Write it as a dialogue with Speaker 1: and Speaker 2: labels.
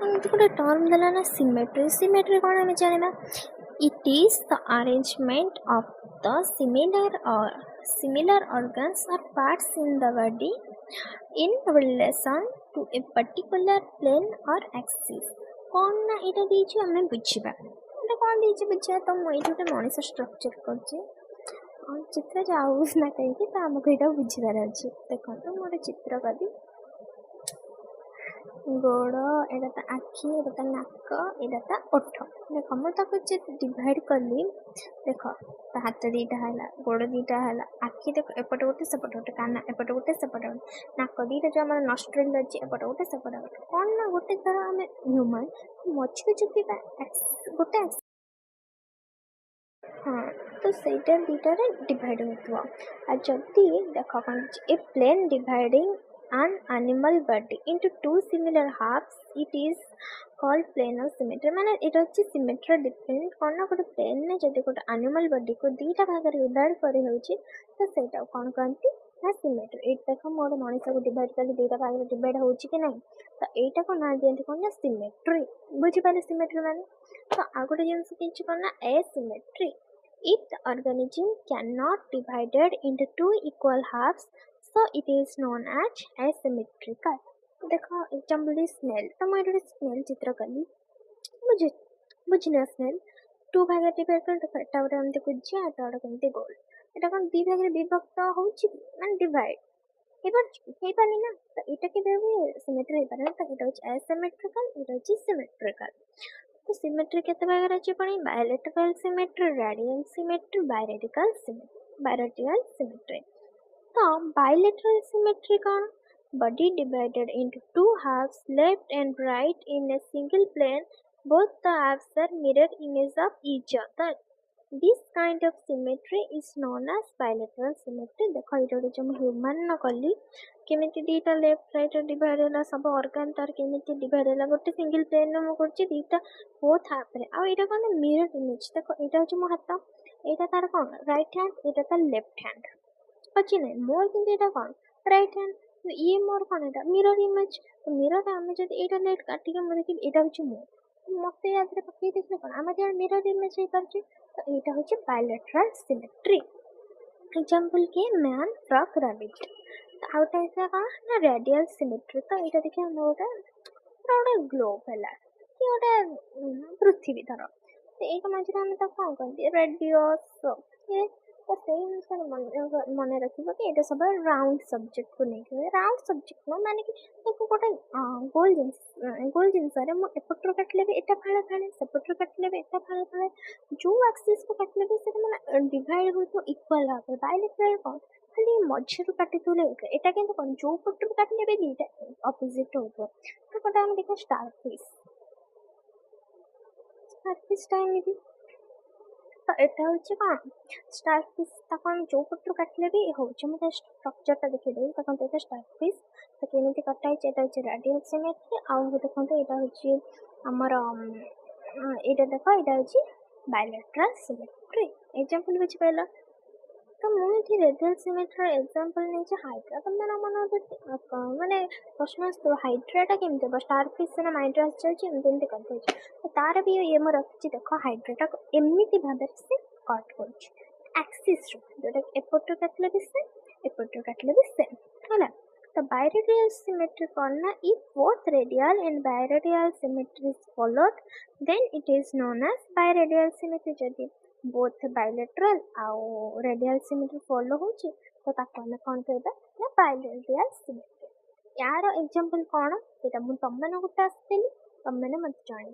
Speaker 1: ଏମିତି ଗୋଟେ ଟର୍ମ ଦେଲା ନା ସିମେଟ୍ରି। ସିମେଟ୍ରି କ'ଣ ଆମେ ଜାଣିବା? It is the arrangement of the similar organs or parts in the body in relation to a particular plane or axis। କ'ଣ ନା ଏଇଟା ଦେଇଛି ଆମେ ବୁଝିବା। ଏଇଟା କ'ଣ ଦେଇଛି ବୁଝିବା? ତ ମୁଁ ଏଇଠି ଗୋଟେ ମଣିଷ ଷ୍ଟ୍ରକ୍ଚର୍ କରୁଛି, ଚିତ୍ର ଯାଉ ନା କାହିଁକି, ତ ଆମକୁ ଏଇଟା ବୁଝିବାର ଅଛି। ଦେଖନ୍ତୁ ମୁଁ ଗୋଟେ ଚିତ୍ର କଲି, ଗୋଡ଼, ଏଇଟା ତା ଆଖି, ଏଇଟା ତା ନାକ, ଏଇଟା ତା ଓଠ। ଦେଖ ମୁଁ ତାକୁ ଡିଭାଇଡ଼ କଲି, ଦେଖ ତା ହାତ ଦୁଇଟା ହେଲା, ଗୋଡ଼ ଦୁଇଟା ହେଲା, ଆଖି ଦେଖ ଏପଟେ ଗୋଟେ ସେପଟେ ଗୋଟେ, କାନ ଏପଟେ ଗୋଟେ ସେପଟେ ଗୋଟେ, ନାକ ଦୁଇଟା ଯେଉଁ ଆମର ନଷ୍ଟ୍ରିଲ୍ ଅଛି ଏପଟେ ଗୋଟେ ସେପଟେ ଗୋଟେ। କ'ଣ ନା ଗୋଟେ ଧର ଆମେ ହ୍ୟୁମାନ୍ ମଝିରେ ଯଦି ଗୋଟେ ହଁ, ତ ସେଇଟା ଦୁଇଟାରେ ଡିଭାଇଡ଼ ହେଉଥିବ। ଆଉ ଯଦି ଦେଖ କ'ଣ ଅଛି, a plane dividing an animal body into two similar halves, it is called plane of symmetry। ମାନେ ଏଇଟା ହେଉଛି ସିମେଟ୍ରି ଡିଫରେଣ୍ଟ। କ'ଣ ନା ଗୋଟେ ପ୍ଲେନ୍ରେ ଯଦି ଗୋଟେ ଆନିମାଲ୍ ବଡ଼ିକୁ ଦୁଇଟା ଭାଗରେ ଡିଭାଇଡ଼ କରିହେଉଛି, ତ ସେଇଟାକୁ କ'ଣ କହନ୍ତି ନା ସିମେଟ୍ରି। ଏଇଠି ଦେଖ ମୁଁ ଗୋଟେ ମଣିଷକୁ ଡିଭାଇଡ଼ କଲି, ଦୁଇଟା ଭାଗରେ ଡିଭାଇଡ଼ ହେଉଛି କି ନାହିଁ, ତ ଏଇଟାକୁ ନାଁ ଦିଅନ୍ତି କ'ଣ ନା ସିମେଟ୍ରି। ବୁଝିପାରିଲେ ସିମେଟ୍ରି ମାନେ? ତ ଆଉ ଗୋଟେ ଜିନିଷ ଦେଇଛି କ'ଣ ନା ଏସିମେଟ୍ରି। If the organism cannot divided into two equal halves, so it is known as asymmetrical। देखो एग्जांपल स्नेल, तो मैं एक स्नेल चित्र कली, बुझिना स्नेल टू भाग डिवाइड कर देखो एटा गोटे एमती कुजिया, एटा गोटे केमती गोल, एटा कोन दी भाग विभक्त होउची माने डिवाइड हे पानी ना, तो एटा के देबे सिमेट्री हे पारे, तो एटा होची एसिमेट्रिकल, एटा होची सिमेट्रिकल। तो सिमेट्री केते भाग रे अछि पणी? Bilateral symmetry, radial symmetry, biradial symmetry. तो बायलैटरल सिमेट्री कौन? Body divided into two halves, left and right in a single plane, both the halves are mirror image of each other। This kind of symmetry is known as bilateral symmetry। देखो ये जो हम human न कली केमिति दीटा left right divide होला, सब organ तार केमिति डिवाइड होला, गोटे सिंगल प्लेन में मु करछि दीटा बोथ हाफ रे। आ एटा कोन मिरर इमेज, देखो एटा हो मो हाथ, एटा तार कोन राइट हैंड, एटा तार लेफ्ट हैंड अछि नै, मोर किंतु एटा कोन राइट हैंड, तो ये मोर कोन एटा मिरर इमेज। तो मिरर आमे जदि एटा नेट काटी के हम देखि एटा होछि मो, मते याद रे पकई देखले कोन आमे जे मिरर इमेज हे करछि। तो एटा होछि बायलैटरल सिमेट्री। एग्जांपल के मैन, फ्रॉक, रैबिट। तो आउट ऐसा कोन ना रेडियल सिमेट्री। तो एटा देखि हम गोटे ग्लोब हैला कि गोटे पृथ्वी धर, तो एक मझे हम तो कोन करती रेडियस, तो सेम अनुसार मन रखिबो कि एटा सब राउंड सब्जेक्ट को नहीं, राउंड सब्जेक्ट नो माने कि देखो गोटे गोल जिनस रे मु एपटरो काटले भी एटा फाळे फाळे, सेपटरो काटले भी एटा फाळे फाळे, जो एक्सिस को काटले भी से माने डिवाइड होतो इक्वल भाग। बायलैटरल कोन खाली मझिरु काटी तुले एटा केन कोन जो पटरो काटले भी दीटा ऑपोजिट होतो। तो कोटा हम देखो स्टार फिश टाइम भी, तो एटा होछि कोन स्टार फिश, ता कोन जो पटरो काटले भी होछि। मते स्ट्रक्चर ता देखि दे, त कोन एटा स्टार फिश, तो केमिति कटा है, एटा होछि रेडियल सिमेट्री। आ देखंतो एटा होछि हमर एटा देखो एटा होछि बायलैटरल सिमेट्री। एग्जांपल बुझि पाइला? तो मु एठी रेडियल सिमेट्री एग्जांपल नै छै हाइड्रा। तो मन माने प्रश्न आस्तो हाइड्राटा केमिति बस स्टार फिश ना माइंड आस जाय एमति करते छै। तो तार भी ये म रखछि, देखो हाइड्राटा को एमिति भाबे से कट करछि एक्सिस रो, जोटा एपटो काटले भी से एपटो काटले भी से होला। तो बायरेडियल सिमेट्री करना, if both radial and biradial symmetry is followed, then it is known as biradial symmetry। जदि both bilateral आउ radial symmetry follow होछि, तो ताको हम कोन कहबा ना biradial symmetry। यार एग्जांपल कोन सेटा मु तम माने गुटा आस्तेली, तम माने मत जानि।